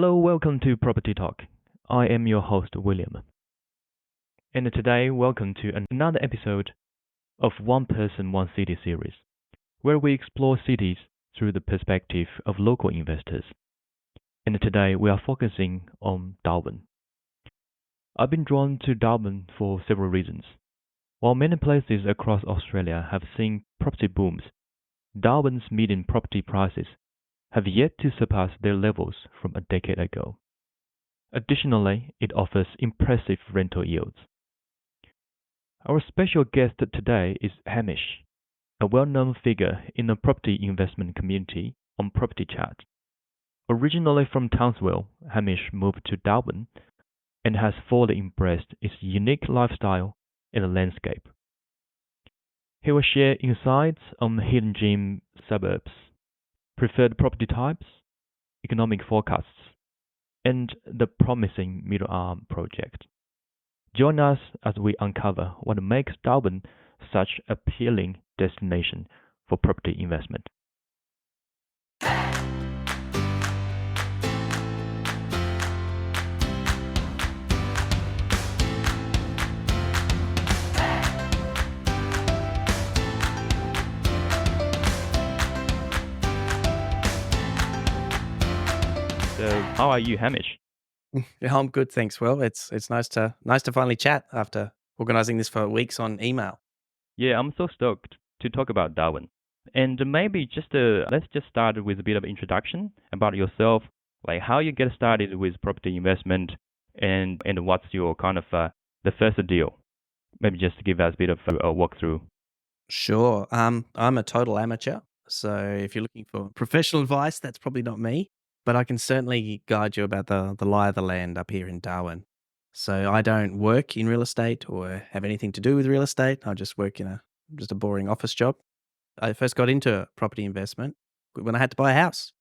Hello, welcome to Property Talk. I am your host, William. And today, welcome to another episode of One Person, One City series, where we explore cities through the perspective of local investors. And today, we are focusing on Darwin. I've been drawn to Darwin for several reasons. While many places across Australia have seen property booms, Darwin's median property prices have yet to surpass their levels from a decade ago. Additionally, it offers impressive rental yields. Our special guest today is Hamish, a well-known figure in the property investment community on PropertyChat. Originally from Townsville, Hamish moved to Darwin and has fully embraced its unique lifestyle and landscape. He will share insights on hidden gem suburbs, preferred property types, economic forecasts, and the promising Middle Arm project. Join us as we uncover what makes Darwin such an appealing destination for property investment. So, how are you, Hamish? Yeah, I'm good, thanks. Well, it's nice to finally chat after organising this for weeks on email. Yeah, I'm so stoked to talk about Darwin. And maybe let's just start with a bit of introduction about yourself, like how you get started with property investment, and what's your kind of the first deal. Maybe just to give us a bit of a walkthrough. Sure. I'm a total amateur, so if you're looking for professional advice, that's probably not me. But I can certainly guide you about the lie of the land up here in Darwin. So I don't work in real estate or have anything to do with real estate. I just work in just a boring office job. I first got into property investment when I had to buy a house,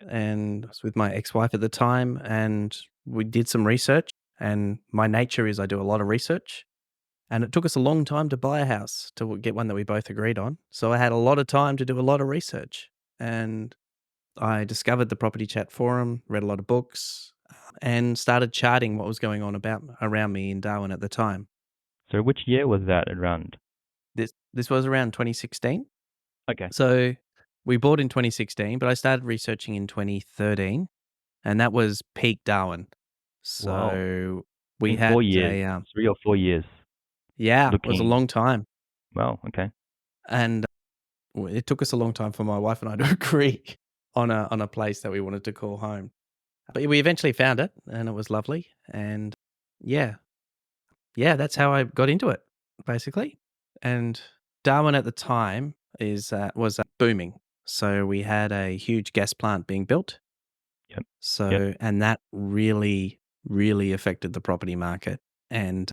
and I was with my ex-wife at the time, and we did some research. And my nature is I do a lot of research. And it took us a long time to buy a house to get one that we both agreed on. So I had a lot of time to do a lot of research. And I discovered the Property Chat forum, read a lot of books, and started charting what was going on around me in Darwin at the time. So, which year was that around? This was around 2016. Okay. So we bought in 2016, but I started researching in 2013, and that was peak Darwin. Wow. So we In had 4 years, 3 or 4 years. it was a Looking. long time. Wow. Okay. And it took us a long time for my wife and I to agree on a place that we wanted to call home. But we eventually found it, and it was lovely. And yeah, that's how I got into it, basically. And Darwin at the time was booming. So we had a huge gas plant being built. Yep. So and that really, really affected the property market. And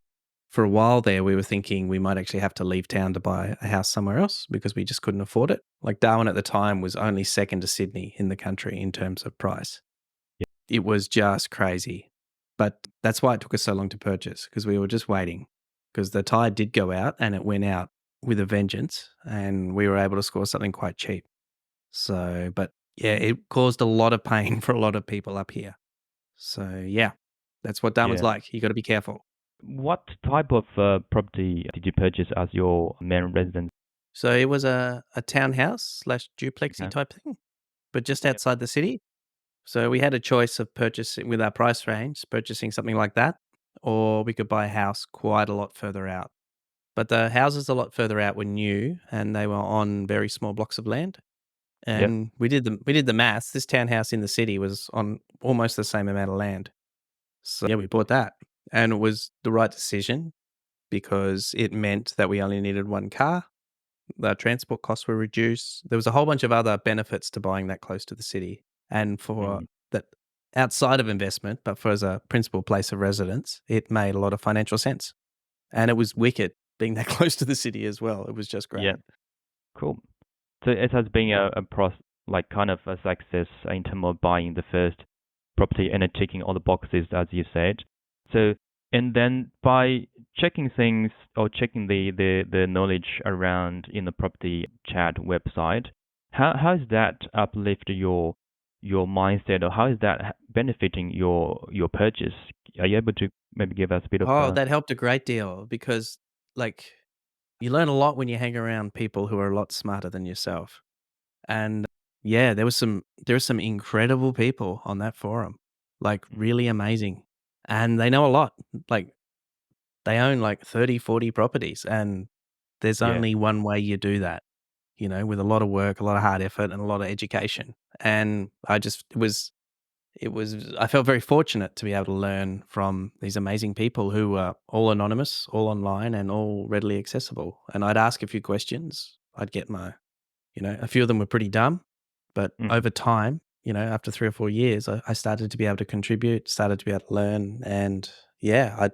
for a while there, we were thinking we might actually have to leave town to buy a house somewhere else because we just couldn't afford it. Like Darwin at the time was only second to Sydney in the country in terms of price. Yep. It was just crazy. But that's why it took us so long to purchase, because we were just waiting, because the tide did go out and it went out with a vengeance, and we were able to score something quite cheap. So, but yeah, it caused a lot of pain for a lot of people up here. So yeah, that's what Darwin's Yeah. like. You got to be careful. What type of property did you purchase as your main residence? So it was a townhouse slash duplexy Okay. type thing, but just Yep. outside the city. So we had a choice of purchasing with our price range, purchasing something like that, or we could buy a house quite a lot further out. But the houses a lot further out were new, and they were on very small blocks of land. Yep. And we did the maths. This townhouse in the city was on almost the same amount of land. So yeah, we bought that, and it was the right decision because it meant that we only needed one car. The transport costs were reduced. There was a whole bunch of other benefits to buying that close to the city. And for Mhm. that outside of investment, but for as a principal place of residence, it made a lot of financial sense. And it was wicked being that close to the city as well. It was just great. Yeah. Cool. So it has been like kind of a success in terms of buying the first property and ticking all the boxes, as you said. So, and then by checking things or checking the knowledge around in the property chat website, how has that uplifted your your mindset, or how is that benefiting your purchase? Are you able to maybe give us a bit of Oh, that helped a great deal because, like, you learn a lot when you hang around people who are a lot smarter than yourself. And yeah, there were some incredible people on that forum, like really amazing. And they know a lot. Like they own like 30, 40 properties and there's yeah, only one way you do that, with a lot of work, a lot of hard effort and a lot of education. And it was I felt very fortunate to be able to learn from these amazing people who are all anonymous, all online and all readily accessible. And I'd ask a few questions. I'd get a few of them were pretty dumb, but mhm, over time, after 3 or 4 years, I started to be able to contribute, started to be able to learn, and yeah,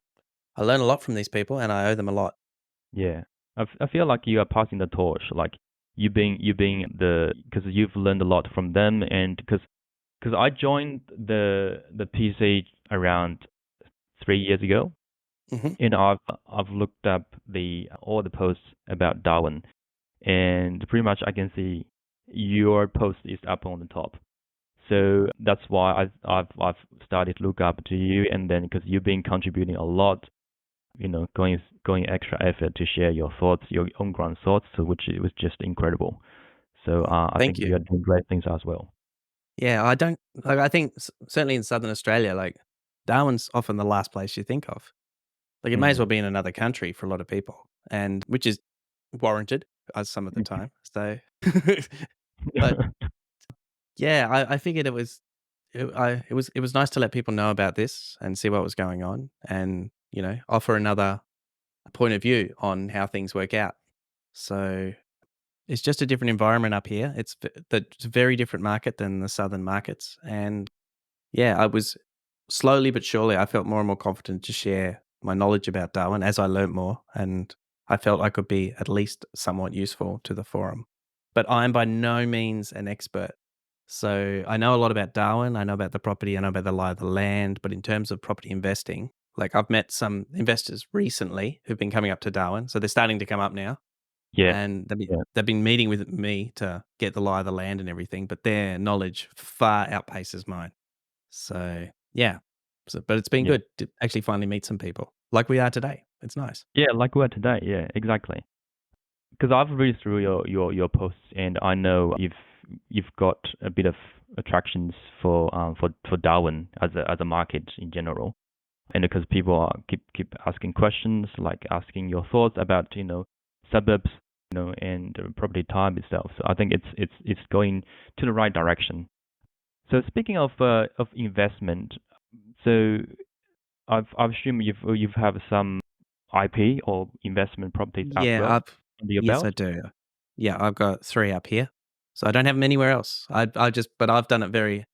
I learned a lot from these people, and I owe them a lot. yeah. I feel like you are passing the torch, like you being the because you've learned a lot from them, and because I joined the PC around 3 years ago, Mhm. and I've looked up the all the posts about Darwin, and pretty much I can see your post is up on the top. So that's why I've started to look up to you, and then because you've been contributing a lot, going extra effort to share your thoughts, your own ground thoughts, so which it was just incredible. So I think Thank you you. are doing great things as well. Yeah, I don't like, I think certainly in Southern Australia, like, Darwin's often the last place you think of. Like, it may as Mm. well be in another country for a lot of people, and which is warranted, some of the time, so but yeah, I figured it was nice to let people know about this and see what was going on and, offer another point of view on how things work out. So, it's just a different environment up here. It's a very different market than the southern markets, and yeah, I was slowly but surely, I felt more and more confident to share my knowledge about Darwin as I learnt more, and I felt I could be at least somewhat useful to the forum. But I'm by no means an expert. So I know a lot about Darwin, I know about the property, I know about the lie of the land, but in terms of property investing, like I've met some investors recently who've been coming up to Darwin, so they're starting to come up now, Yeah, and they've been yeah, they've been meeting with me to get the lie of the land and everything, but their knowledge far outpaces mine. So, yeah. But it's been yeah, good to actually finally meet some people like we are today. It's nice. yeah. Like we are today. Yeah, exactly. Because I've read through your posts, and I know you've got a bit of attractions for Darwin as a market in general, and because people keep asking questions, like asking your thoughts about suburbs, and property type itself. So I think it's going to the right direction. So speaking of investment, so I've assumed you've have some IP or investment properties as Yeah, well under your yes, belt. I do. Yeah, I've got 3 up here. So I don't have 'em anywhere else. But I've done it very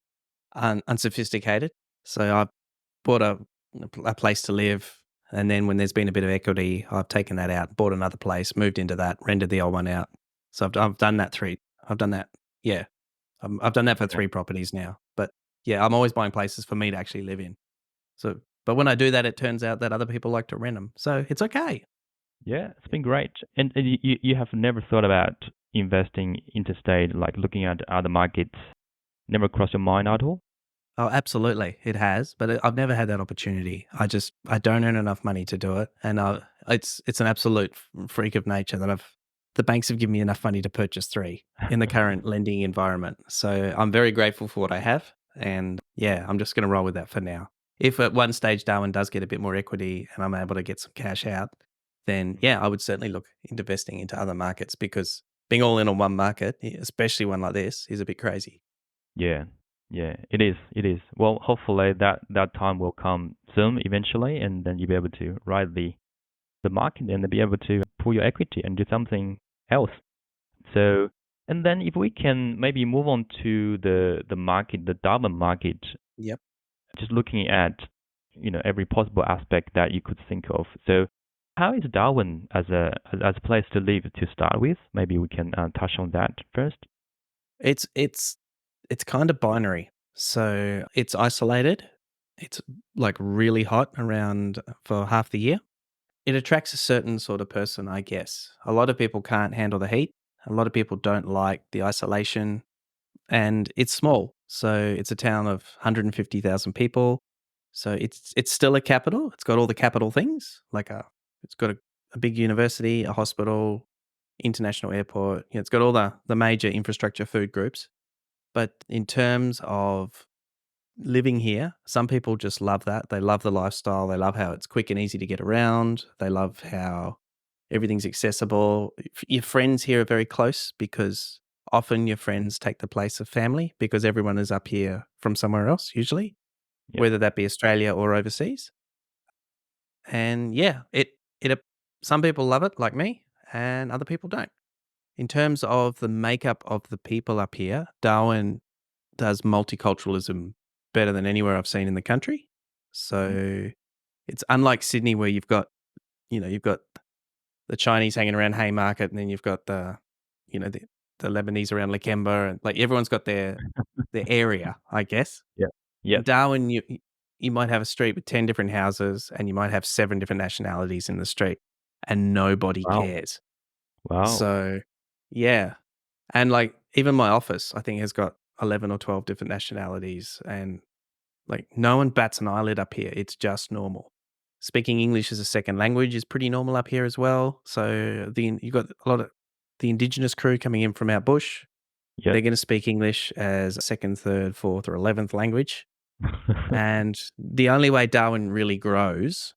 unsophisticated. So I've bought a place to live, and then when there's been a bit of equity, I've taken that out, bought another place, moved into that, rented the old one out. So I've done that 3 I've done that. Yeah. I've done that for Yeah, 3 properties now. But yeah, I'm always buying places for me to actually live in. But when I do that, it turns out that other people like to rent them. So it's okay. yeah, it's been great. And you have never thought about investing interstate, like looking at other markets. Never crossed your mind at all. Oh, absolutely. It has, but I've never had that opportunity. I don't earn enough money to do it, and it's an absolute freak of nature that the banks have given me enough money to purchase 3 in the current lending environment. So I'm very grateful for what I have, and yeah, I'm just going to roll with that for now. If at one stage Darwin does get a bit more equity and I'm able to get some cash out, then yeah, I would certainly look into investing into other markets because being all in on one market, especially one like this, is a bit crazy. Yeah, yeah, it is. It is. Well, hopefully that time will come soon, eventually, and then you'll be able to ride the market and then be able to pull your equity and do something else. So, and then if we can maybe move on to the market, the Darwin market, Yep. just looking at every possible aspect that you could think of. So, how is Darwin as a place to live to start with? Maybe we can touch on that first. It's kind of binary. So it's isolated. It's like really hot around for half the year. It attracts a certain sort of person, I guess. A lot of people can't handle the heat. A lot of people don't like the isolation and it's small. So it's a town of 150,000 people. So it's still a capital. It's got all the capital things, it's got a big university, a hospital, international airport. It's got all the major infrastructure food groups. But in terms of living here, some people just love that. They love the lifestyle. They love how it's quick and easy to get around. They love how everything's accessible. Your friends here are very close because often your friends take the place of family because everyone is up here from somewhere else, usually, Yeah. whether that be Australia or overseas. And yeah, some people love it like me and other people don't. In terms of the makeup of the people up here, Darwin does multiculturalism better than anywhere I've seen in the country. Mm. So it's unlike Sydney where you've got the Chinese hanging around Haymarket and then you've got the Lebanese around Lakemba and like everyone's got their area, I guess. Yeah. In Yep. Darwin, you might have a street with 10 different houses and you might have 7 different nationalities in the street and nobody Wow. cares. Wow. So, yeah. And like even my office, I think has got 11 or 12 different nationalities and like no one bats an eyelid up here. It's just normal. Speaking English as a second language is pretty normal up here as well. So you've got a lot of the indigenous crew coming in from out bush. Yep. They're going to speak English as a second, third, fourth, or 11th language. And the only way Darwin really grows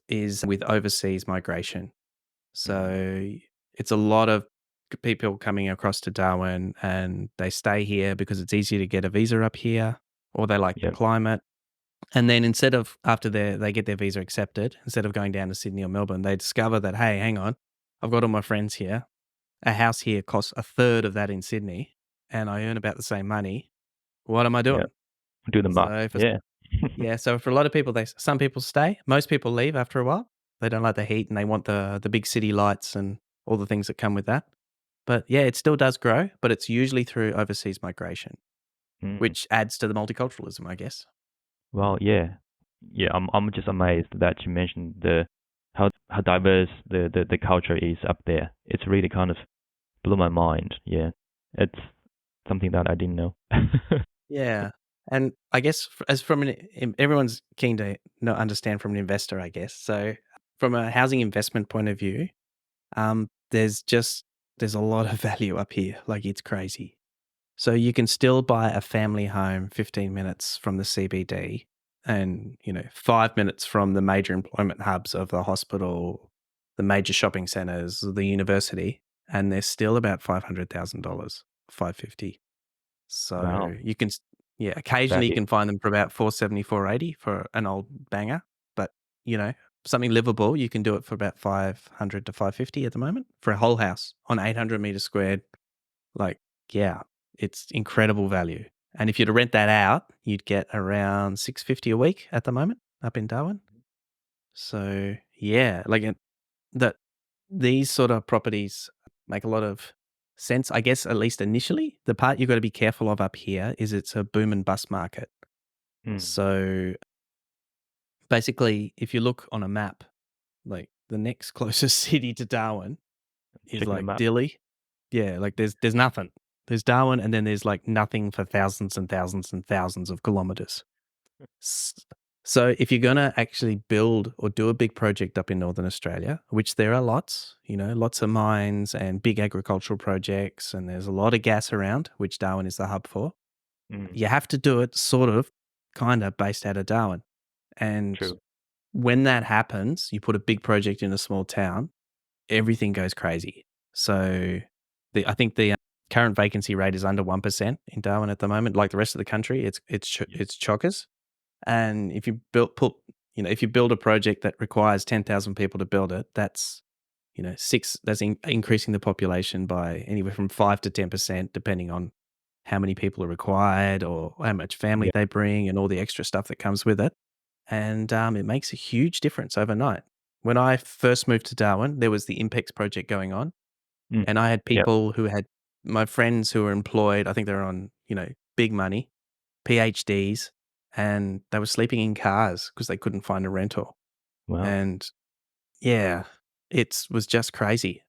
is with overseas migration. Mm. So it's a lot of people coming across to Darwin and they stay here because it's easier to get a visa up here or they like the Yep. climate. And then instead of after they get their visa accepted, instead of going down to Sydney or Melbourne, they discover that, hey, hang on, I've got all my friends here. A house here costs a third of that in Sydney and I earn about the same money. What am I Yep. doing? Do the math. So Yeah. for a lot of people, some people stay. Most people leave after a while. They don't like the heat and they want the big city lights and all the things that come with that. But yeah, it still does grow, but it's usually through overseas migration, Mm. which adds to the multiculturalism, I guess. Well, yeah. Yeah, I'm just amazed that you mentioned the how diverse the culture is up there. It's really kind of blew my mind. Yeah. It's something that I didn't know. Yeah. And I guess as from everyone's keen to understand from an investor, I guess. So from a housing investment point of view, there's a lot of value up here. Like it's crazy. So you can still buy a family home 15 minutes from the CBD and, 5 minutes from the major employment hubs of the hospital, the major shopping centers, the university, and they're still about $500,000, 550. So Wow. you can occasionally you Value. can find them for about 470, 480 for an old banger, but, you know, something livable, you can do it for about 500 to 550 at the moment for a whole house on 800 meters squared. Like, yeah, it's incredible value. And if you're to rent that out, you'd get around 650 a week at the moment up in Darwin. So, yeah, that these sort of properties make a lot of sense, I guess, at least initially. The part you've got to be careful of up here is it's a boom and bust market. Mm. So basically, if you look on a map, like the next closest city to Darwin is Checking the like map. Dili. Yeah, like there's nothing. There's Darwin, and then there's like nothing for thousands and thousands and thousands of kilometers. S- So if you're gonna actually build or do a big project up in Northern Australia, which there are lots, lots of mines and big agricultural projects, and there's a lot of gas around, which Darwin is the hub for. Mm. You have to do it sort of, kind of based out of Darwin. And True. when that happens, you put a big project in a small town, everything goes crazy. So I think the current vacancy rate is under 1% in Darwin at the moment. Like the rest of the country, Yeah. it's chockers. And if you if you build a project that requires 10,000 people to build it, that's increasing the population by anywhere from 5 to 10%, depending on how many people are required or how much family Yeah. they bring and all the extra stuff that comes with it. And it makes a huge difference overnight. When I first moved to Darwin, there was the Impex project going on, Mm. and I had Yep. people who had my friends who were employed. I think they were on big money, PhDs, and they were sleeping in cars because they couldn't find a rental. Wow. And yeah, it was just crazy.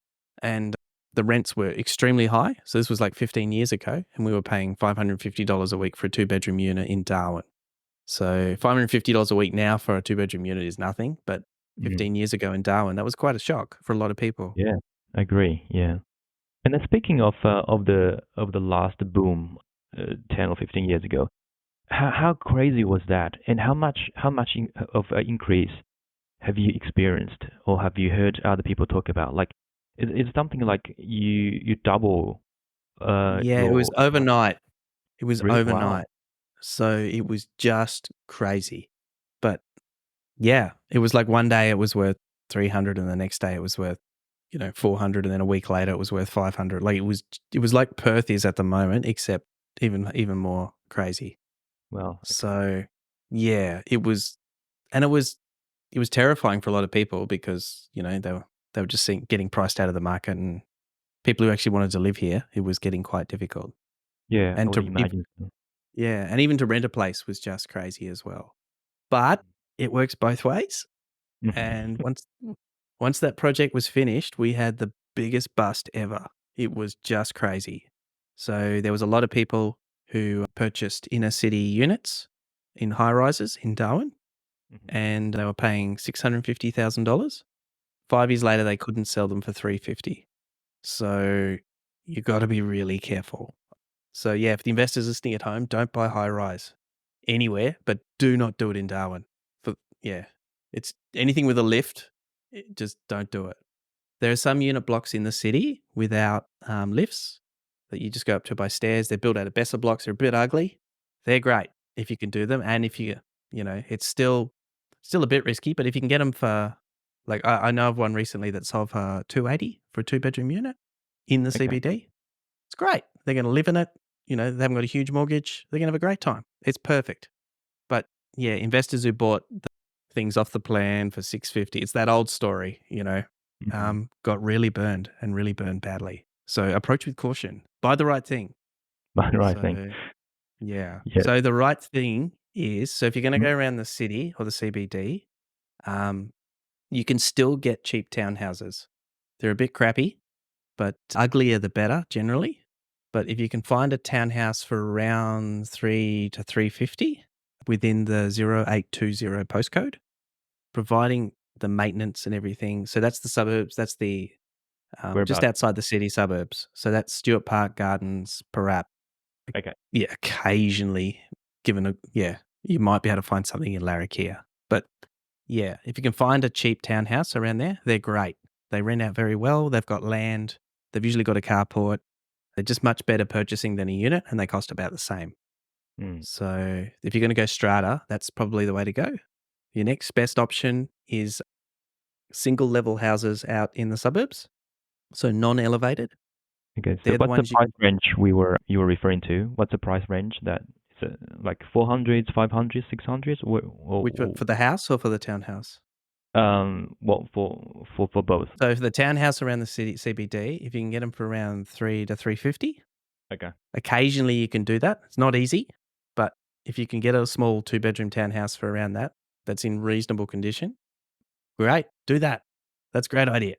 And the rents were extremely high. So this was like 15 years ago, and we were paying $550 a week for a 2-bedroom unit in Darwin. So $550 a week now for a 2-bedroom unit is nothing, but Mm. 15 years ago in Darwin, that was quite a shock for a lot of people. Yeah, I agree. Yeah. And then speaking of the last boom, 10 or 15 years ago, how crazy was that? And of an increase have you experienced or have you heard other people talk about? Like, it's something like you double Yeah, it was your price. overnight. It was Really? Wow. overnight. So it was just crazy. But yeah, it was like one day it was worth 300 and the next day it was worth, 400, and then a week later it was worth 500. Like it was like Perth is at the moment, except even more crazy. Well, okay. So yeah, it was terrifying for a lot of people because, they were just getting priced out of the market, and people who actually wanted to live here, it was getting quite difficult. Yeah, I And would imagine so. yeah, and even to rent a place was just crazy as well. But it works both ways. And once that project was finished, we had the biggest bust ever. It was just crazy. So there was a lot of people who purchased inner city units in high rises in Darwin, Mhm. and they were paying $650,000. 5 years later, they couldn't sell them for 350. So you got to be really careful. So yeah, if the investors listening at home, don't buy high rise anywhere, but do not do it in Darwin. Yeah, it's anything with a lift, just don't do it. There are some unit blocks in the city without lifts that you just go up to by stairs. They're built out of Besser blocks. They're a bit ugly. They're great if you can do them, and if it's still a bit risky. But if you can get them for, like, I know of one recently that sold for 280 for a 2-bedroom unit in the Okay. CBD. It's great. They're going to live in it. They haven't got a huge mortgage. They're going to have a great time. It's perfect. But yeah, investors who bought things off the plan for 650, it's that old story, Mhm. got really burned and really burned badly. So approach with caution. Buy the right thing. But the right thing. So yeah. Yeah. So the right thing is, so if you're going to Mhm. go around the city or the CBD, um, you can still get cheap townhouses. They're a bit crappy, but uglier the better generally. But if you can find a townhouse for around 3 to 350 within the 0820 postcode, providing the maintenance and everything. So that's the suburbs. That's the just Whereabouts? outside the city suburbs. So that's Stewart Park Gardens, Parap. Okay. Yeah, occasionally, you might be able to find something in Larrakia. But yeah, if you can find a cheap townhouse around there, they're great. They rent out very well. They've got land. They've usually got a carport. They're just much better purchasing than a unit, and they cost about the same. Mm. So if you're going to go strata, that's probably the way to go. Your next best option is single level houses out in the suburbs, so non-elevated. Okay. So They're the what's the ones you price can, range you were referring to? What's the price range that is like 400s, 500s, 600s, which one, for the house or for the townhouse? well, for both. So for the townhouse around the city CBD, if you can get them for around 3 to 350, Okay. occasionally you can do that. It's not easy, but if you can get a small 2-bedroom townhouse for around that, that's in reasonable condition, great, do that. That's a great idea.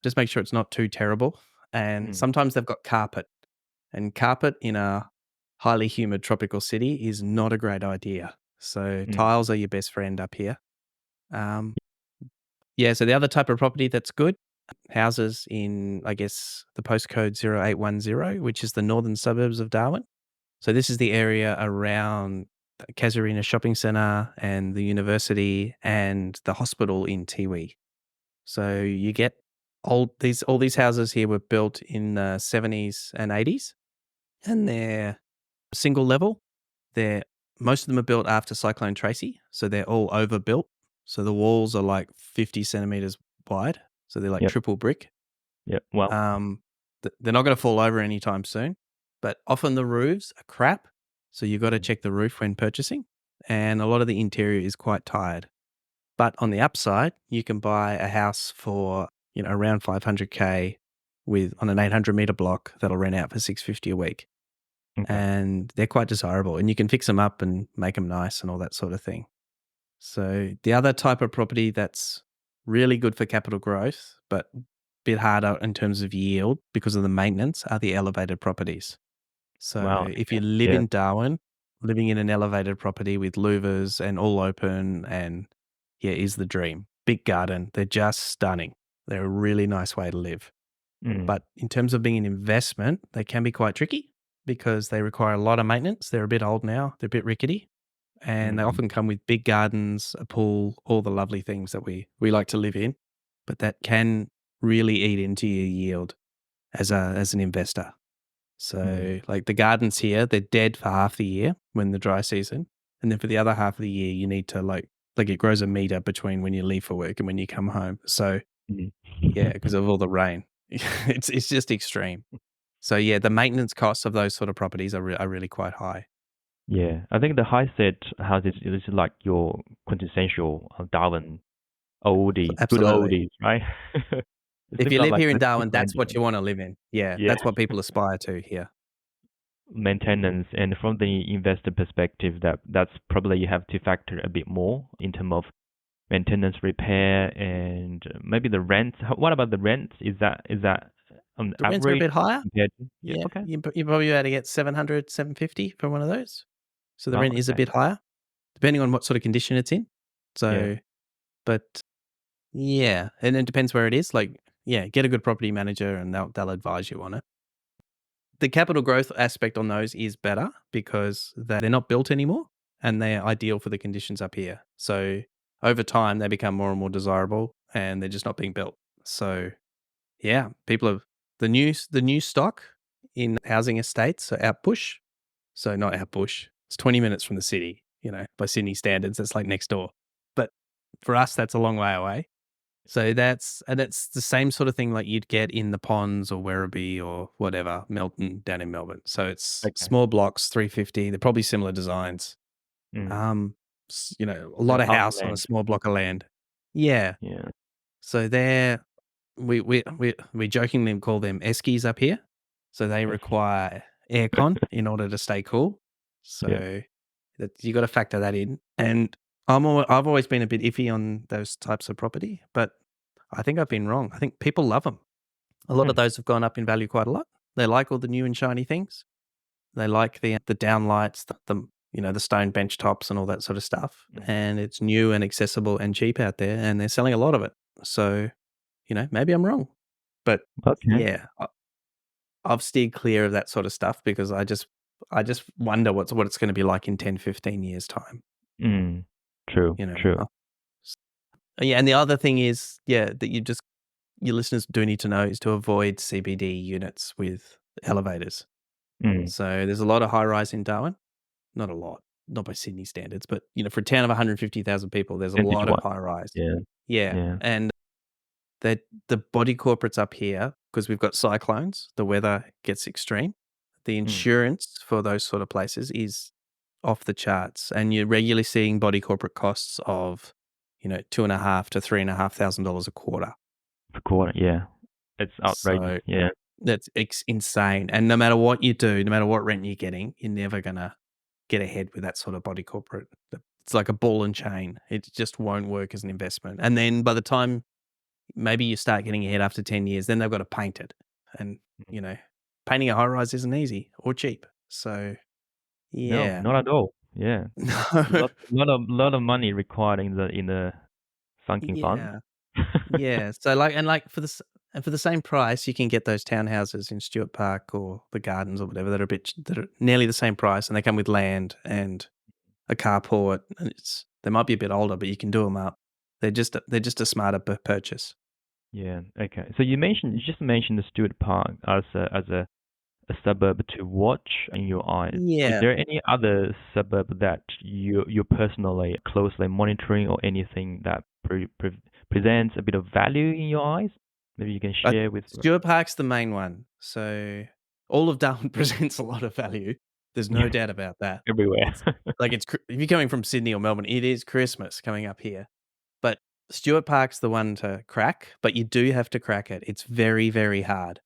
Just make sure it's not too terrible. And Mm. sometimes they've got carpet, and carpet in a highly humid tropical city is not a great idea. So Mm. tiles are your best friend up here. Um, yeah, so the other type of property that's good, houses in, I guess, the postcode 0810, which is the northern suburbs of Darwin. So this is the area around the Casuarina Shopping Centre and the university and the hospital in Tiwi. So you get all these houses here were built in the 70s and 80s, and they're single level. Most of them are built after Cyclone Tracy, so they're all overbuilt. So the walls are like 50 centimeters wide, so they're like Yep. triple brick. Yep. Well. They're not going to fall over anytime soon, but often the roofs are crap, so you've got to Mm. check the roof when purchasing, and a lot of the interior is quite tired. But on the upside, you can buy a house for around 500K on an 800-meter block that'll rent out for 650 a week, Okay. and they're quite desirable, and you can fix them up and make them nice and all that sort of thing. So the other type of property that's really good for capital growth, but bit harder in terms of yield because of the maintenance are the elevated properties. Wow. So if you Okay. live Yeah. in Darwin, living in an elevated property with louvers and all open and yeah, is the dream. Big garden. They're just stunning. They're a really nice way to live. Mm. But in terms of being an investment, they can be quite tricky because they require a lot of maintenance. They're a bit old now. They're a bit rickety. And they Mm. often come with big gardens, a pool, all the lovely things that we like to live in. But that can really eat into your yield as an investor. Mm. So, like the gardens here, they're dead for half the year when the dry season, and then for the other half of the year, you need to like it grows a meter between when you leave for work and when you come home. So, Mm. yeah, because of all the rain, it's just extreme. So, yeah, the maintenance costs of those sort of properties are really quite high. Yeah, I think the high set houses is like your quintessential Darwin oldie, good Absolutely. oldies, right? It's If you similar live like here in the Darwin, that's what Queenslander. you want to live in. Yeah, Yeah, that's what people aspire to here. maintenance, and from the investor perspective, that's probably you have to factor a bit more in terms of maintenance, repair, and maybe the rent. What about the rent? Is that on The rents are a average bit higher. compared to? Yeah. Yeah, Okay. you probably able to get 700, 750 for one of those. So the Well. rent is a Okay. bit higher, depending on what sort of condition it's in. Yeah. So, but yeah, and it depends where it is. Like, yeah, get a good property manager and they'll advise you on it. The capital growth aspect on those is better because they're not built anymore and they're ideal for the conditions up here. So over time, they become more and more desirable and they're just not being built. So yeah, people have the new stock in housing estates, so out bush. So not out bush. It's 20 minutes from the city, by Sydney standards. That's like next door. But for us, that's a long way away. So that's the same sort of thing like you'd get in the Ponds or Werribee or whatever, Melton down in Melbourne. So it's Okay. small blocks, 350. They're probably similar designs. Mm. Um, a Like lot of house on a farmland. small block of land. Yeah. Yeah. So they're we jokingly call them eskies up here. So they require aircon in order to stay cool. Yeah. So that you got to factor that in. And I've always been a bit iffy on those types of property, but I think I've been wrong. I think people love them. A lot of Hmm. those have gone up in value quite a lot. They like all the new and shiny things. They like the downlights, the stone bench tops and all that sort of stuff. Mm. And it's new and accessible and cheap out there, and they're selling a lot of it. So maybe I'm wrong, but Okay. yeah, I've steered clear of that sort of stuff because I just wonder what it's going to be like in 10, 15 years time. Mm. True. You know, True. yeah. And the other thing is, yeah, that your listeners do need to know is to avoid CBD units with elevators. Mm. So there's a lot of high rise in Darwin. Not a lot, not by Sydney standards, but for a town of 150,000 people, there's a Vintage lot of one. high rise. Yeah. Yeah, Yeah. and the body corporates up here, because we've got cyclones, the weather gets extreme. The Mm. insurance for those sort of places is off the charts, and you're regularly seeing body corporate costs of, $2,500 to $3,500 a quarter. Per quarter. Yeah. It's outrageous. So Yeah. that's insane. And no matter what you do, no matter what rent you're getting, you're never gonna get ahead with that sort of body corporate. It's like a ball and chain. It just won't work as an investment. And then by the time maybe you start getting ahead after 10 years, then they've got to paint it. And, Mm. you know, painting a high rise isn't easy or cheap. So, No, yeah. not at all. Yeah. No. Lot of money required in the sunken fund. Yeah. Yeah. So like for the same price, you can get those townhouses in Stuart Park or the Gardens or whatever that are nearly the same price, and they come with land and a carport, and they might be a bit older, but you can do them up. They're just a smarter purchase. Yeah. Okay. So you just mentioned the Stewart Park as a suburb to watch in your eyes. Is Yeah. there any other suburb that you're personally closely monitoring or anything that presents a bit of value in your eyes? Maybe you can share with Stuart Park's the main one. So all of Darwin presents a lot of value. There's no yeah, doubt about that. everywhere. It's if you're coming from Sydney or Melbourne, it is Christmas coming up here. But Stuart Park's the one to crack, but you do have to crack it. It's very, very hard.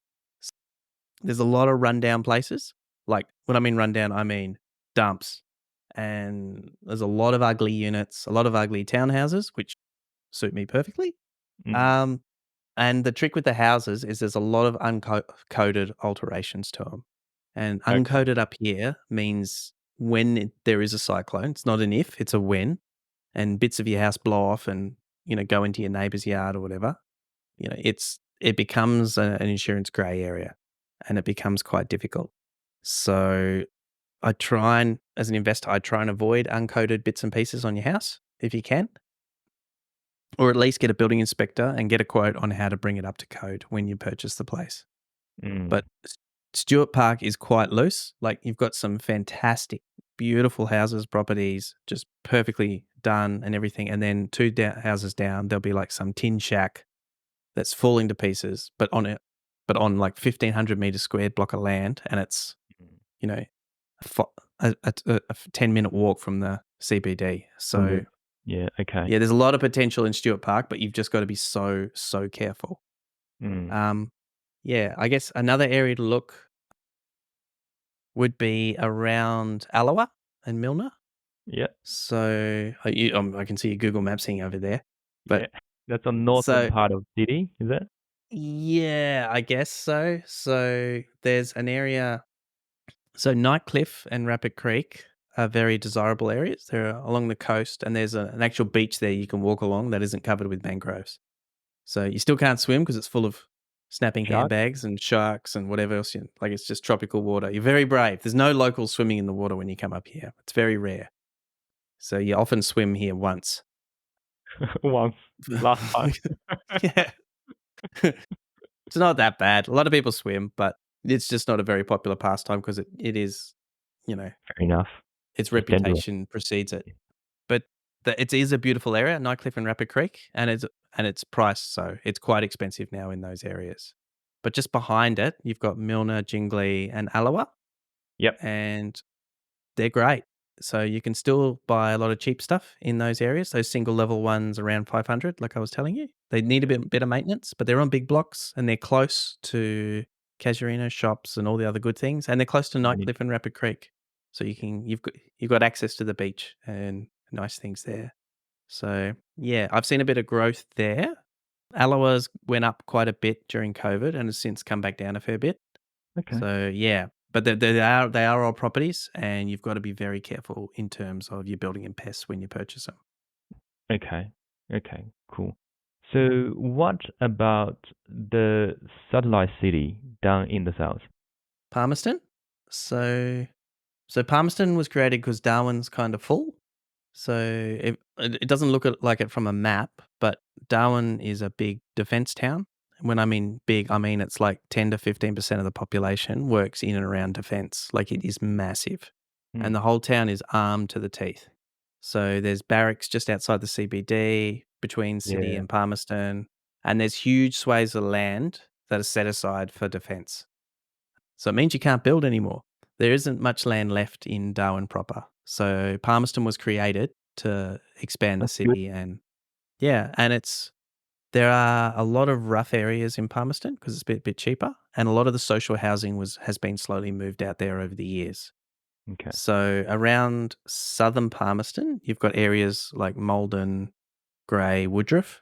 There's a lot of rundown places. Like when I mean rundown, I mean dumps. And there's a lot of ugly units, a lot of ugly townhouses, which suit me perfectly. Mm. Um, And the trick with the houses is there's a lot of uncoded alterations to them. And Okay. uncoded up here means when there is a cyclone. It's not an if, it's a when. And bits of your house blow off and, go into your neighbor's yard or whatever. It becomes an insurance grey area, and it becomes quite difficult. So as an investor, I try and avoid uncoded bits and pieces on your house if you can, or at least get a building inspector and get a quote on how to bring it up to code when you purchase the place. Mm. But Stewart Park is quite loose. Like, you've got some fantastic, beautiful houses, properties, just perfectly done and everything. And then two houses down, there'll be like some tin shack that's falling to pieces, but on like 1,500 meters squared block of land, and it's Mm. you know a 10-minute walk from the CBD. From So the yeah. Okay. yeah, there's a lot of potential in Stewart Park, but you've just got to be so careful. Mm. Yeah, I guess another area to look would be around Alloa and Milner. Yeah. So I can see your Google Maps thing over there, Yeah. but That's a northern so part of city, is it? yeah, I guess so. So there's an area. So Nightcliff and Rapid Creek are very desirable areas. They're along the coast, and there's an actual beach there you can walk along that isn't covered with mangroves. So you still can't swim because it's full of snapping Sharks? handbags and sharks and whatever else. Like, it's just tropical water. You're very brave. There's no locals swimming in the water when you come up here. It's very rare. So you often swim here once. Once. Last time. Yeah. It's not that bad. A lot of people swim, but it's just not a very popular pastime because it is, you know, Fair enough. its It's dangerous. reputation precedes it. But it is a beautiful area, Nightcliff and Rapid Creek, and it's priced, so it's quite expensive now in those areas. But just behind it, you've got Milner, Jingley, and Alloa, Yep. and they're great. So you can still buy a lot of cheap stuff in those areas. Those single level ones around 500, like I was telling you. They need a bit of maintenance, but they're on big blocks and they're close to Casuarina shops and all the other good things, and they're close to You need Nightcliff and Rapid Creek. So you've got access to the beach and nice things there. So yeah, I've seen a bit of growth there. Alloa's went up quite a bit during COVID and has since come back down a fair bit. okay. So yeah, but they are all properties, and you've got to be very careful in terms of your building and pests when you purchase them. Okay. Okay. Cool. So what about the satellite city down in the south? Palmerston. So Palmerston was created because Darwin's kind of full. So it doesn't look like it from a map, but Darwin is a big defence town. When I mean big, I mean it's like 10 to 15% of the population works in and around defence. Like, it is massive. And Hmm. the whole town is armed to the teeth. So there's barracks just outside the CBD, between City Yeah. and Palmerston, and there's huge swathes of land that are set aside for defence. So it means you can't build anymore. There isn't much land left in Darwin proper. So Palmerston was created to expand the That's good. city, and yeah, and there are a lot of rough areas in Palmerston because it's a bit cheaper, and a lot of the social housing has been slowly moved out there over the years. Okay. So around southern Palmerston, you've got areas like Malden, Grey, Woodruff.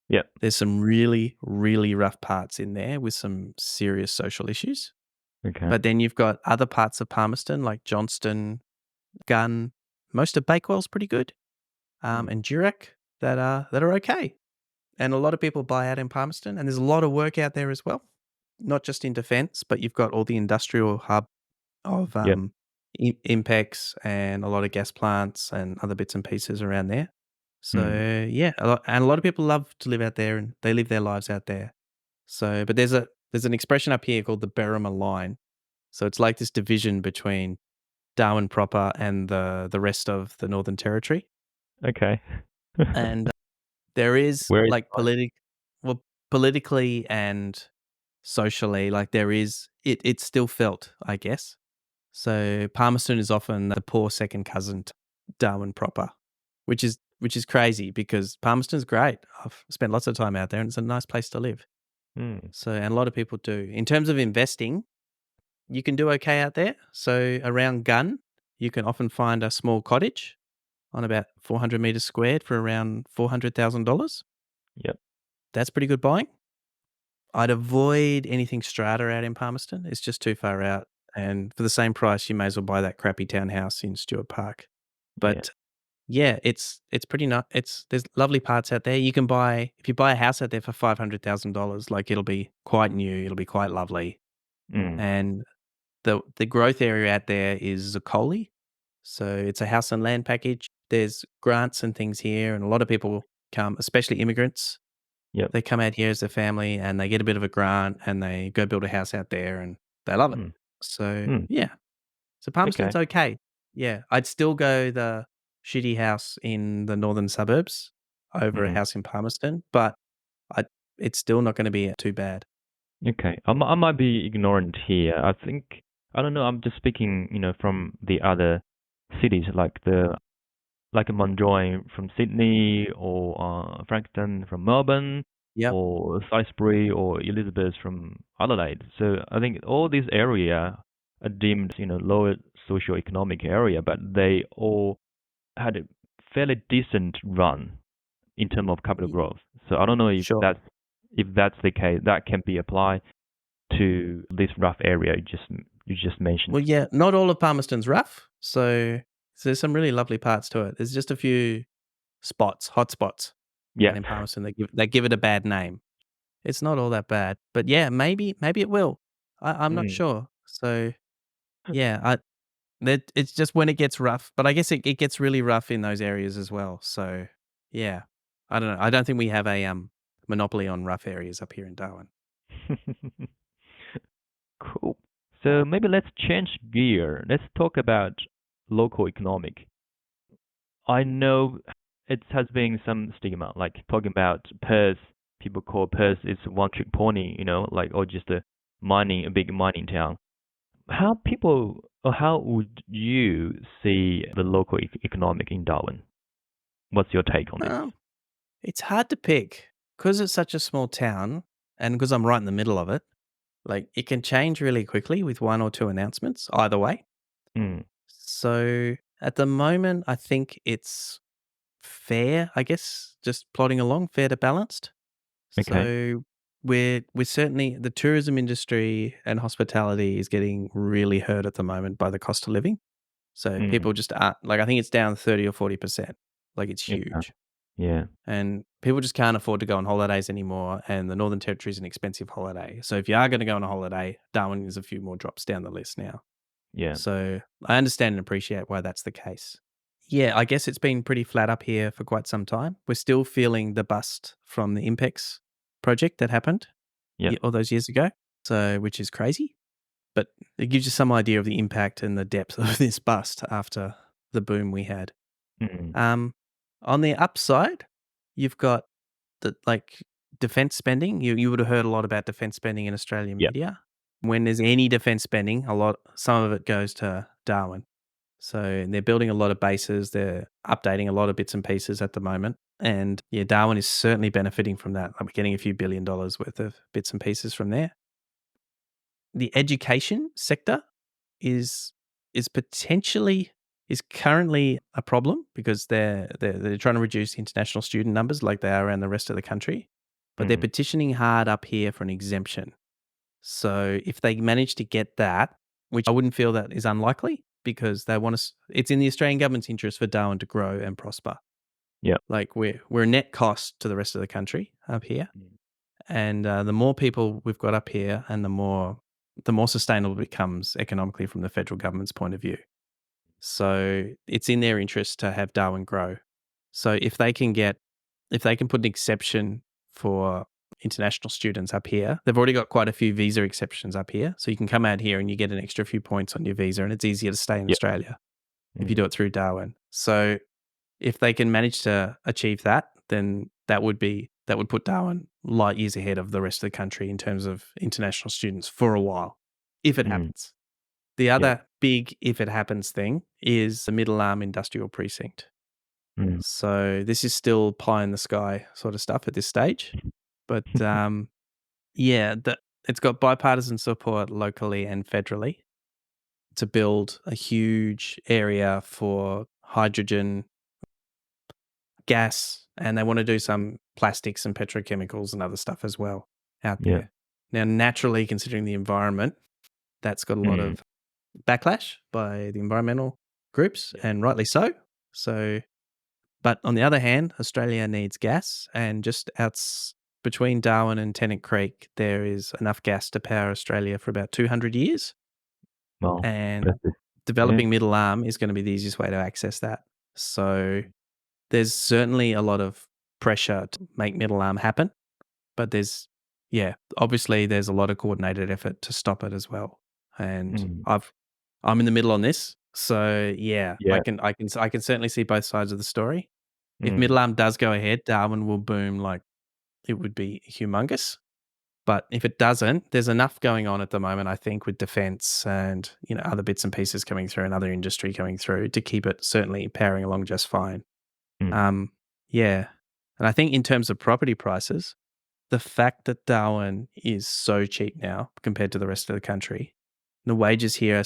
Yep. There's some really, really rough parts in there with some serious social issues. Okay. But then you've got other parts of Palmerston like Johnston, Gun. Most of Bakewell's pretty good, Hmm. and Durack that are okay. And a lot of people buy out in Palmerston, and there's a lot of work out there as well. Not just in defence, but you've got all the industrial hub of Yep. Impex and a lot of gas plants and other bits and pieces around there. Hmm. So yeah, a lot of people love to live out there, and they live their lives out there. So, but there's an expression up here called the Berrima line. So it's like this division between Darwin proper and the rest of the Northern Territory. Okay. And there is Where is like well, politically and socially, like, there is it's still felt, I guess. So Palmerston is often the poor second cousin to Darwin proper, which is crazy because Palmerston's great. I've spent lots of time out there, and it's a nice place to live. Hmm. So, and a lot of people do. In terms of investing, you can do okay out there. So around Gun, you can often find a small cottage on about 400 meters squared for around $400,000. Yep. That's pretty good buying. I'd avoid anything strata out in Palmerston. It's just too far out, and for the same price, you may as well buy that crappy townhouse in Stuart Park. Yeah. But yeah, it's pretty it's there's lovely parts out there. You can buy if you buy a house out there for $500,000, like, it'll be quite new, it'll be quite lovely, Mm. and the growth area out there is Zocoli, so it's a house and land package. There's grants and things here, and a lot of people come, especially immigrants. Yep. They come out here as a family, and they get a bit of a grant, and they go build a house out there, and they love it. Mm. So, Mm. yeah. So Palmerston's Okay. okay. Yeah, I'd still go the shitty house in the northern suburbs over a Mm. house in Palmerston, but I it's still not gonna be too bad. Okay. I might be ignorant here. I think I don't know. I'm just speaking, from the other cities like Mundroy from Sydney or Frankston from Melbourne Yep, or Salisbury or Elizabeth from Adelaide. So I think all these area are deemed, lower socio-economic area, but they all had a fairly decent run in terms of capital y growth. So I don't know sure. if that's the case, that can be applied to this rough area you just mentioned. Well, yeah, not all of Palmerston's rough, so there's some really lovely parts to it. There's just a few hot spots Yeah. out in Palmerston that give it a bad name. It's not all that bad, but yeah, maybe it will. I'm not Mm. sure. So, yeah, it's just when it gets rough, but I guess it gets really rough in those areas as well. So, yeah, I don't know. I don't think we have a monopoly on rough areas up here in Darwin. Cool. So maybe let's change gear. Let's talk about local economic. I know it has been some stigma, like talking about Perth. People call Perth is one trick pony, like or just a big mining town. How would you see the local economic in Darwin? What's your take on this? Um, it's hard to pick because it's such a small town, and because I'm right in the middle of it. Like, it can change really quickly with one or two announcements either way. Mm, So at the moment, I think it's fair. I guess just plodding along, fair to balanced. okay. So we're certainly the tourism industry and hospitality is getting really hurt at the moment by the cost of living. So Mm, people just aren't like I think it's down 30 or 40%. Like it's okay. huge. Yeah. And people just can't afford to go on holidays anymore. And the Northern Territory is an expensive holiday. So if you are going to go on a holiday, Darwin is a few more drops down the list now. Yeah. So I understand and appreciate why that's the case. Yeah, I guess it's been pretty flat up here for quite some time. We're still feeling the bust from the Impex project that happened Yeah. all those years ago. So, which is crazy, but it gives you some idea of the impact and the depth of this bust after the boom we had. Mm, Um, on the upside, you've got the defense spending. You would have heard a lot about defense spending in Australian yeah. media. When there's any defense spending, some of it goes to Darwin. So they're building a lot of bases. They're updating a lot of bits and pieces at the moment. And yeah, Darwin is certainly benefiting from that. Like we're getting a few $1 billion worth of bits and pieces from there. The education sector is potentially is currently a problem because they're trying to reduce international student numbers like they are around the rest of the country. But they're Mm, petitioning hard up here for an exemption. So if they manage to get that, which I wouldn't feel that is unlikely because they want to, it's in the Australian government's interest for Darwin to grow and prosper. yeah. Like we're a net cost to the rest of the country up here, Mm, and the more people we've got up here, and the more sustainable it becomes economically from the federal government's point of view. So it's in their interest to have Darwin grow. So if they can put an exception for international students up here, they've already got quite a few visa exceptions up here. So you can come out here and you get an extra few points on your visa, and it's easier to stay in yeah. Australia if you Mm, do it through Darwin. So if they can manage to achieve that, then that would put Darwin light years ahead of the rest of the country in terms of international students for a while, if it mm, happens. The yeah. other big if it happens thing is the Middle Arm Industrial Precinct. Mm. So this is still pie in the sky sort of stuff at this stage. But yeah, it's got bipartisan support locally and federally to build a huge area for hydrogen, gas, and they want to do some plastics and petrochemicals and other stuff as well out Yeah. there. Now, naturally, considering the environment, that's got a lot Mm. of backlash by the environmental groups, Yeah. and rightly so. So, but on the other hand, Australia needs gas, and just between Darwin and Tennant Creek, there is enough gas to power Australia for about 200 years. Well, And impressive. Yeah. developing middle arm is going to be the easiest way to access that. So there's certainly a lot of pressure to make middle arm happen, but obviously there's a lot of coordinated effort to stop it as well. And Mm. I'm in the middle on this. So yeah, Yeah. I can certainly see both sides of the story. If Mm. middle arm does go ahead, Darwin will boom like it would be humongous. But if it doesn't, there's enough going on at the moment, I think, with defense and, other bits and pieces coming through and other industry coming through to keep it certainly powering along just fine. Mm. Um, yeah. And I think in terms of property prices, the fact that Darwin is so cheap now compared to the rest of the country, the wages here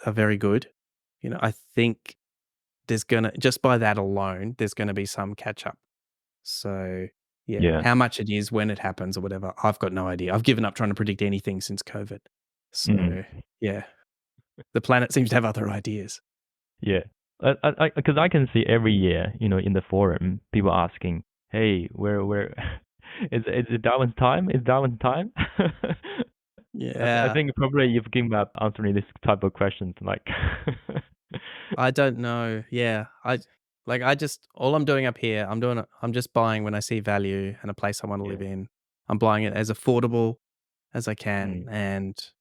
are very good. I think just by that alone, there's gonna be some catch up. So, yeah, Yeah. how much it is, when it happens or whatever, I've got no idea. I've given up trying to predict anything since COVID. Mm. So, yeah, the planet seems to have other ideas. Yeah. Because I can see every year, in the forum, people asking, "Hey, where is it Darwin's time? Is Darwin's time?" I Yeah, think probably you've given up answering this type of questions, like. I don't know. Yeah, I just all I'm doing up here, I'm just buying when I see value and a place I want to Yeah. live in. I'm buying it as affordable as I can, Mm. and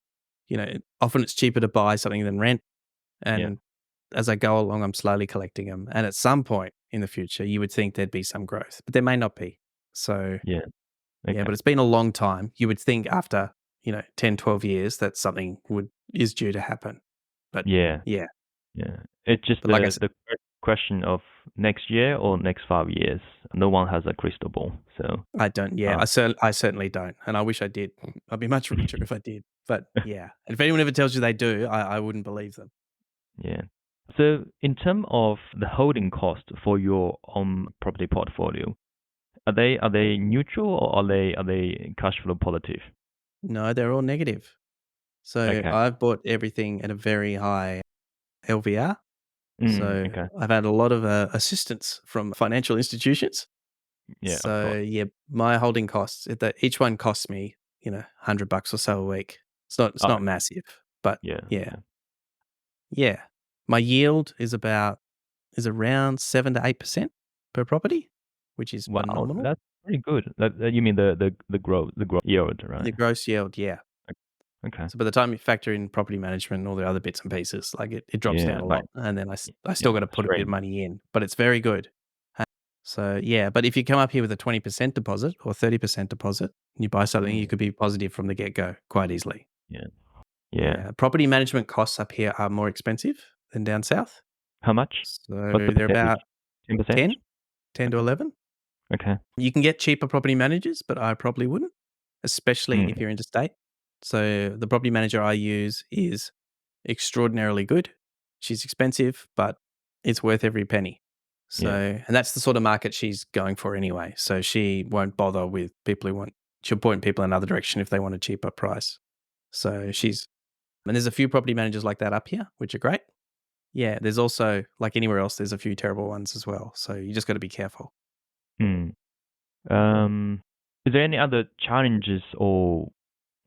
often it's cheaper to buy something than rent. Yeah. And as I go along, I'm slowly collecting them. And at some point in the future, you would think there'd be some growth, but there may not be. So, Yeah. yeah, Okay. but it's been a long time. You would think after, 10, 12 years that something is due to happen. But Yeah. yeah, Yeah. It's just but like I said, the question of next year or next 5 years. No one has a crystal ball, so. I don't. Yeah, Uh, I certainly don't. And I wish I did. I'd be much richer if I did. But yeah. And if anyone ever tells you they do, I wouldn't believe them. yeah. So in terms of the holding cost for your own property portfolio, are they neutral or are they cash flow positive? No, they're all negative. So Okay. I've bought everything at a very high LVR. Mm. So Okay. I've had a lot of assistance from financial institutions. Yeah, of So course. yeah, my holding costs, each one costs me, $100 or so a week. It's Oh, not massive, but yeah. yeah, Okay. yeah. My yield is around 7 to 8% per property, which is Wow, phenomenal. that's pretty good. You mean the growth yield, The right? gross yield, yeah. Okay. So by the time you factor in property management and all the other bits and pieces, like it drops Yeah, down a like lot, and then I yeah, still got to put a bit straight. of money in, but it's very good. So yeah, but if you come up here with a 20% deposit or 30% deposit, and you buy something, you Mm. could be positive from the get go quite easily. Yeah. Yeah. Yeah, property management costs up here are more expensive than down south. How much? So What's the they're percentage? about 10%? 10 to Okay. 11. Okay. You can get cheaper property managers, but I probably wouldn't, especially if Mm. you're interstate. So the property manager I use is extraordinarily good. She's expensive, but it's worth every penny. So, Yeah. and that's the sort of market she's going for anyway. So she won't bother with people she'll point people in another direction if they want a cheaper price. So and there's a few property managers like that up here, which are great. Yeah, there's also, like anywhere else, there's a few terrible ones as well. So you just got to be careful. Mm. Is there any other challenges or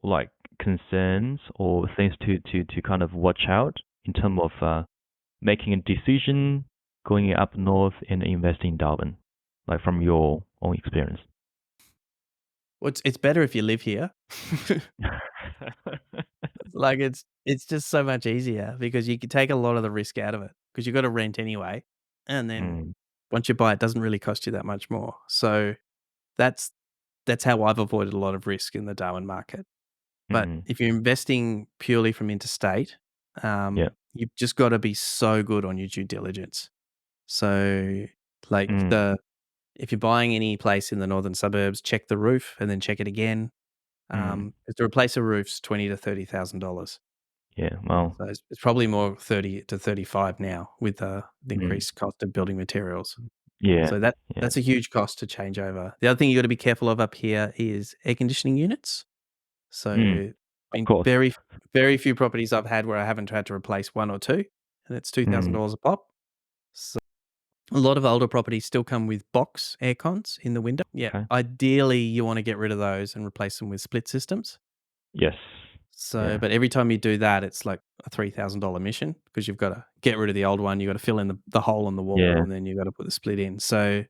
like concerns or things to kind of watch out in terms of making a decision going up north and investing in Darwin, like from your own experience? Well, it's better if you live here. Like it's just so much easier because you can take a lot of the risk out of it because you've got to rent anyway. And then Mm. once you buy it, doesn't really cost you that much more. So that's that's how I've avoided a lot of risk in the Darwin market. But Mm. if you're investing purely from interstate, Yeah. you've just got to be so good on your due diligence. So like Mm. if you're buying any place in the northern suburbs, check the roof and then check it again. Mm. To replace a roof's $20,000 to $30,000. Yeah. Well. So it's probably more 30 to 35 now with the Mm. increased cost of building materials. Yeah. So Yeah. that's a huge cost to change over. The other thing you got to be careful of up here is air conditioning units. So, Of been course. very few properties I've had where I haven't had to replace one or two, and it's Mm, $2,000 a pop. So, a lot of older properties still come with box air cons in the window. Yeah, okay. ideally, you wanna get rid of those and replace them with split systems. Yes. So, Yeah. but every time you do that, it's like a $3,000 mission because you've gotta get rid of the old one, you gotta fill in the hole in the wall, Yeah. and then you gotta put the split in. So,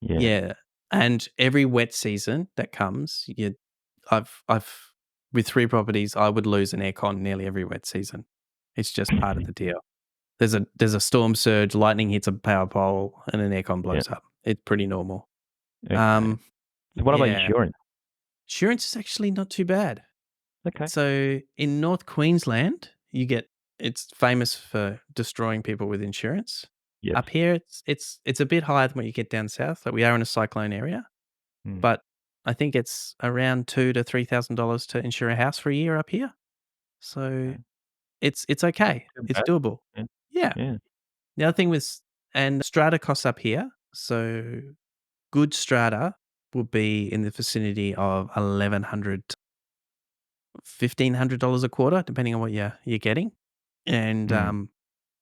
Yeah. yeah, and every wet season that comes, I've with 3 properties, I would lose an aircon nearly every wet season. It's just part of the deal. There's a storm surge, lightning hits a power pole, and an aircon Yeah. blows up. It's pretty normal. Okay. Um, So what about yeah. insurance? Insurance is actually not too bad. Okay. So in North Queensland, it's famous for destroying people with insurance. Yes. Up here, it's a bit higher than what you get down south. Like we are in a cyclone area, Mm, but I think it's around $2,000 to $3,000 to insure a house for a year up here. So okay. it's okay. Too It's bad. doable. Yeah. Yeah. Yeah. The other thing was and strata costs up here. So good strata will be in the vicinity of 1,100 $1,500 a quarter, depending on what you're getting, and, Mm,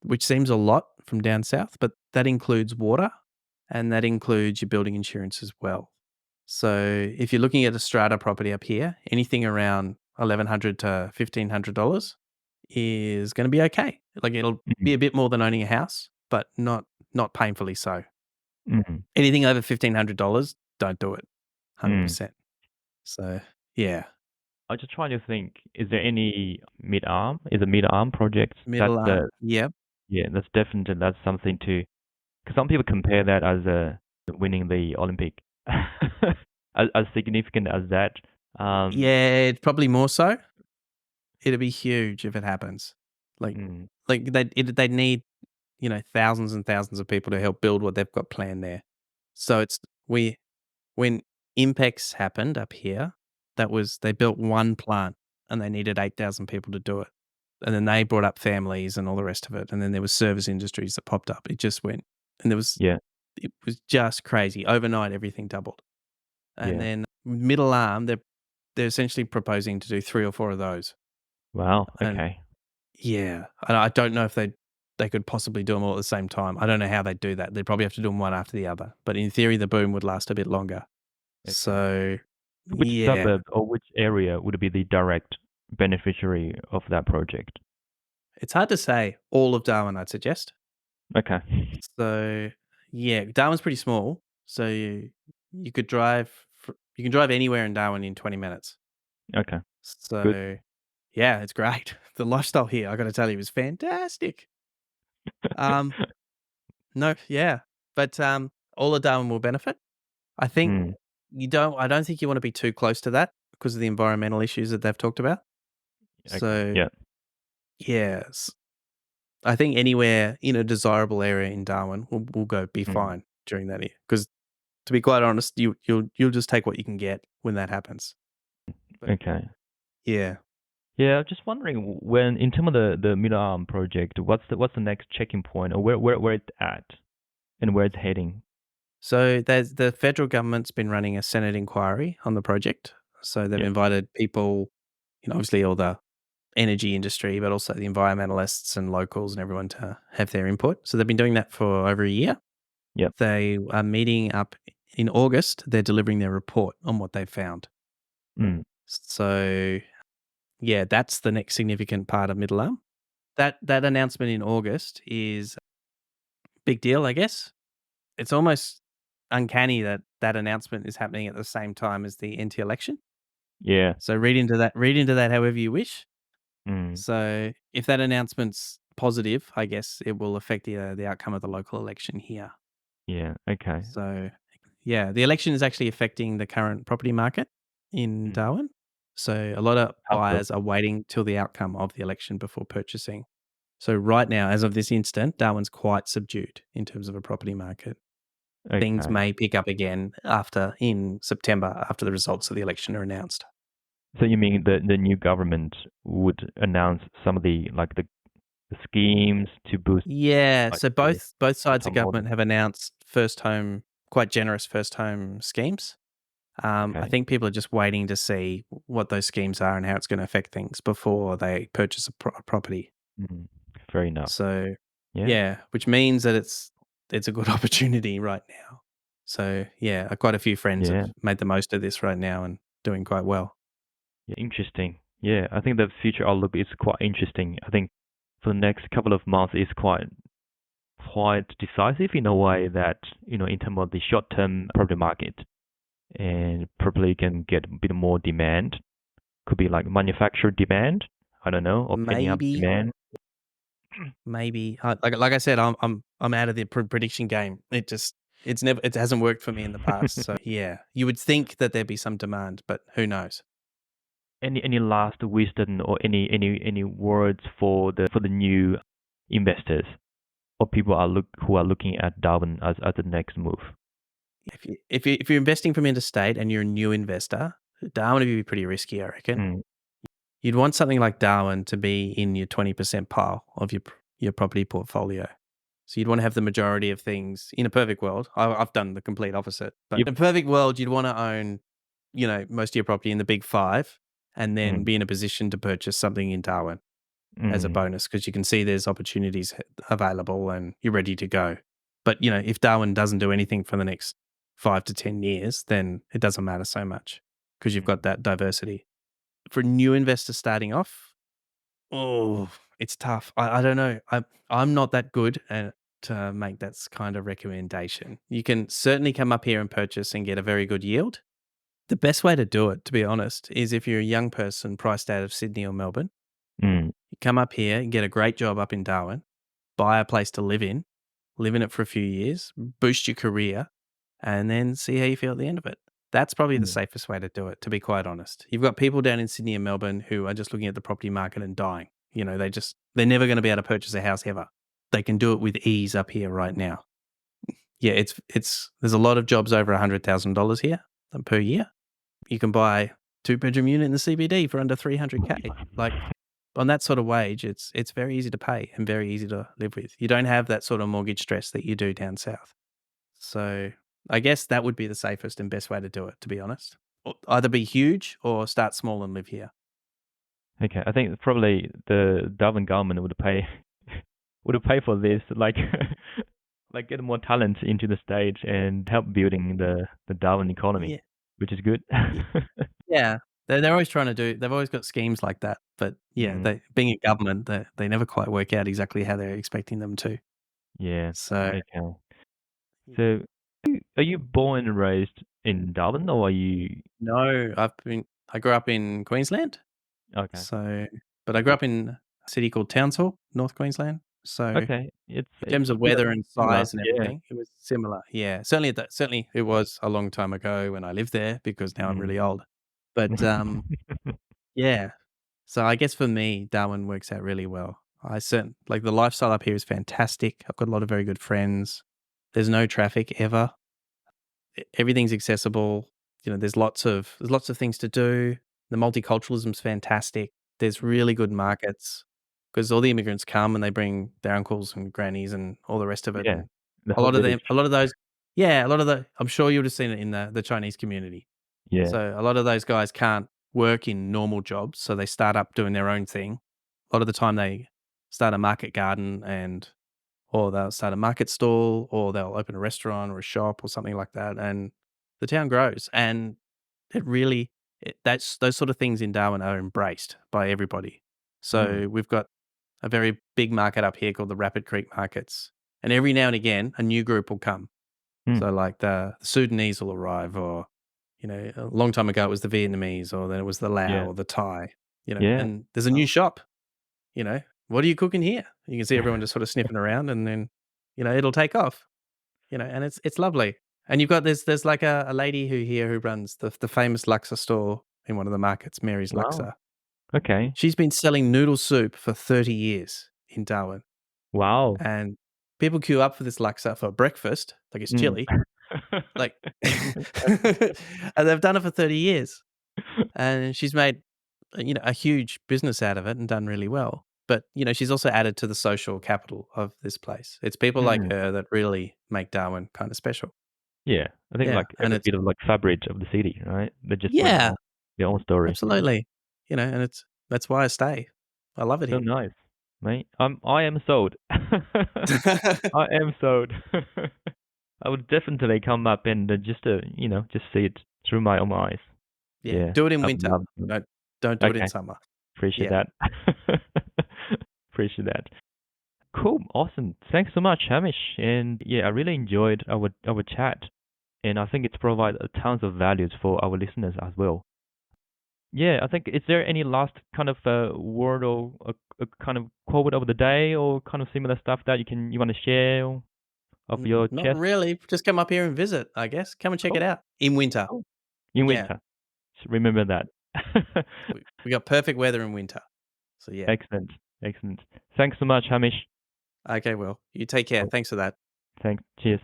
which seems a lot from down south, but that includes water, and that includes your building insurance as well. So, if you're looking at a strata property up here, anything around 1,100 to $1,500 is gonna be okay. Like, it'll mm, be a bit more than owning a house, but not painfully so. mm, Anything over $1,500, don't do it, mm. 100%. So, yeah. I'm just trying to think, is there any mid-arm? Is a mid-arm project Middle arm, that yep. yeah, that's definitely that's something to. Because some people compare that as winning the Olympic, as significant as that. Um, Yeah, it's probably more so. It'd be huge if it happens. Like mm, they'd need, thousands and thousands of people to help build what they've got planned there. So it's we when Impex happened up here, they built one plant and they needed 8,000 people to do it. And then they brought up families and all the rest of it. And then there was service industries that popped up. It just went and yeah, it was just crazy. Overnight everything doubled. And yeah. then middle arm, they're essentially proposing to do 3 or 4 of those. Wow. And Okay. yeah, and I don't know if they could possibly do them all at the same time. I don't know how they'd do that. They'd probably have to do them one after the other. But in theory, the boom would last a bit longer. Okay. So, So which yeah. suburb or which area would be the direct beneficiary of that project? It's hard to say all of Darwin, I'd suggest. Okay. So, yeah, Darwin's pretty small, so you could you can drive anywhere in Darwin in 20 minutes. Okay. Good. So, yeah, it's great. The lifestyle here, I gotta tell you, is fantastic. Um, no, yeah, but, all of Darwin will benefit. I think Mm, I don't think you wanna be too close to that because of the environmental issues that they've talked about. okay. So, Yeah. yes, I think anywhere in a desirable area in Darwin will be Mm, fine during that year. Because to be quite honest, you'll just take what you can get when that happens. But okay. yeah. Yeah, I'm just wondering when in terms of the middle arm project, what's the next checking point or where it's at and where it's heading? So there's the federal government's been running a Senate inquiry on the project. So they've Yeah. invited people, obviously all the energy industry, but also the environmentalists and locals and everyone to have their input. So they've been doing that for over a year. Yep. They are meeting up in August. They're delivering their report on what they've found. Mm, So yeah, that's the next significant part of Middle Arm. That announcement in August is a big deal, I guess. It's almost uncanny that that announcement is happening at the same time as the NT election. yeah. So read into that however you wish. Mm, So if that announcement's positive, I guess it will affect the outcome of the local election here. yeah. Okay. So yeah, the election is actually affecting the current property market in Mm. Darwin. So a lot of How so? buyers are waiting till the outcome of the election before purchasing. So right now, as of this instant, Darwin's quite subdued in terms of a property market. Things Okay. may pick up again in September after the results of the election are announced. So you mean the new government would announce some of the schemes to boost Yeah, like so both sides of some government holding? have announced quite generous first home schemes. I Okay. think people are just waiting to see what those schemes are and how it's going to affect things before they purchase a property. Mm. Fair enough. So, Yeah. yeah, which means that it's a good opportunity right now. So, yeah, quite a few friends have Yeah. made the most of this right now and doing quite well. Yeah. Interesting. Yeah. I think the future outlook is quite interesting. I think for the next couple of months is quite decisive in a way that, in terms of the short-term property market, and probably can get a bit more demand. Could be like manufactured demand, I don't know, or penny up Maybe, demand. maybe like I said, I'm out of the prediction game. It hasn't worked for me in the past. So yeah, you would think that there'd be some demand, but who knows? Any last wisdom or any words for the new investors or people who are looking at Darwin as the next move? If you're investing from interstate and you're a new investor, Darwin would be pretty risky, I reckon. Mm, You'd want something like Darwin to be in your 20% pile of your property portfolio. So you'd want to have the majority of things in a perfect world. I've done the complete opposite, but yep. in a perfect world, you'd want to own, most of your property in the big five, and then Mm, be in a position to purchase something in Darwin as a mm, bonus because you can see there's opportunities available and you're ready to go. But if Darwin doesn't do anything for the next 5 to 10 years, then it doesn't matter so much because you've mm, got that diversity. For new investors starting off, oh, it's tough. I don't know. I'm not that good at to make that kind of recommendation. You can certainly come up here and purchase and get a very good yield. The best way to do it, to be honest, is if you're a young person priced out of Sydney or Melbourne, mm, you come up here and get a great job up in Darwin, buy a place to live in it for a few years, boost your career, and then see how you feel at the end of it. That's probably the mm. safest way to do it, to be quite honest. You've got people down in Sydney and Melbourne who are just looking at the property market and dying. They're never going to be able to purchase a house ever. They can do it with ease up here right now. Yeah, there's a lot of jobs over $100,000 here per year. You can buy 2-bedroom unit in the CBD for under 300K. Like on that sort of wage, it's very easy to pay and very easy to live with. You don't have that sort of mortgage stress that you do down south. So I guess that would be the safest and best way to do it, to be honest. Either be huge or start small and live here. Okay, I think probably the Darwin government would pay would pay for this, like like get more talent into the state and help building the Darwin economy, Yeah, which is good. y- yeah. They're always trying to do. They've always got schemes like that, but yeah, Mm, they being a government, they never quite work out exactly how they're expecting them to. yeah. So Okay. yeah. So, are you born and raised in Darwin, or are you? No, I grew up in Queensland. Okay. So, but I grew up in a city called Townsville, North Queensland. So Okay. in It's terms of similar. weather and Similar. size and Yeah. everything, it was similar. Yeah, certainly it was a long time ago when I lived there because now I'm Mm. really old. But yeah. So I guess for me, Darwin works out really well. Like the lifestyle up here is fantastic. I've got a lot of very good friends. There's no traffic ever. Everything's accessible. There's lots of things to do. The multiculturalism's fantastic. There's really good markets because all the immigrants come and they bring their uncles and grannies and all the rest of it. Yeah. And The a whole lot of village. them, a lot of those, yeah, a lot of the, I'm sure you would have seen it in the Chinese community. Yeah. So a lot of those guys can't work in normal jobs, so they start up doing their own thing. A lot of the time they start a market garden or they'll start a market stall, or they'll open a restaurant or a shop or something like that, and the town grows. And it really, that's those sort of things in Darwin are embraced by everybody. Mm. So we've got a very big market up here called the Rapid Creek Markets, and every now and again a new group will come. Mm. So like the Sudanese will arrive, or a long time ago it was the Vietnamese, or then it was the Lao Yeah. or the Thai. Yeah. And there's a new shop, what are you cooking here? You can see everyone just sort of sniffing around, and then, it'll take off, and it's lovely. And you've got there's like a lady who runs the famous laksa store in one of the markets, Mary's Wow. Laksa. Okay. She's been selling noodle soup for 30 years in Darwin, Wow. and people queue up for this laksa for breakfast, like it's Mm. chili, like and they've done it for 30 years, and she's made, a huge business out of it and done really well. But, she's also added to the social capital of this place. It's people like Mm. her that really make Darwin kind of special. Yeah, I think Yeah, like and every it's bit of like fabric of the city, right? They just bring yeah, on their own story. absolutely. And that's why I stay. I love it So here. nice, mate. I am sold. I am sold. I would definitely come up and just just see it through my own eyes. Yeah, Yeah, do it in I would winter. love to. Don't do it in Okay, summer. appreciate Yeah. that. Appreciate that. Cool, awesome. Thanks so much, Hamish. And yeah, I really enjoyed our chat, and I think it's provided tons of values for our listeners as well. Yeah, I think is there any last kind of word or a kind of quote of the day or kind of similar stuff that you want to share of your Not chest? really, just come up here and visit, I guess. Come and check it Cool, out in winter. cool. In Yeah, winter. Remember that. we got perfect weather in winter. So, yeah. Excellent. Excellent. Thanks so much, Hamish. Okay, well, you take care. Cool. Thanks for that. Thanks. Cheers.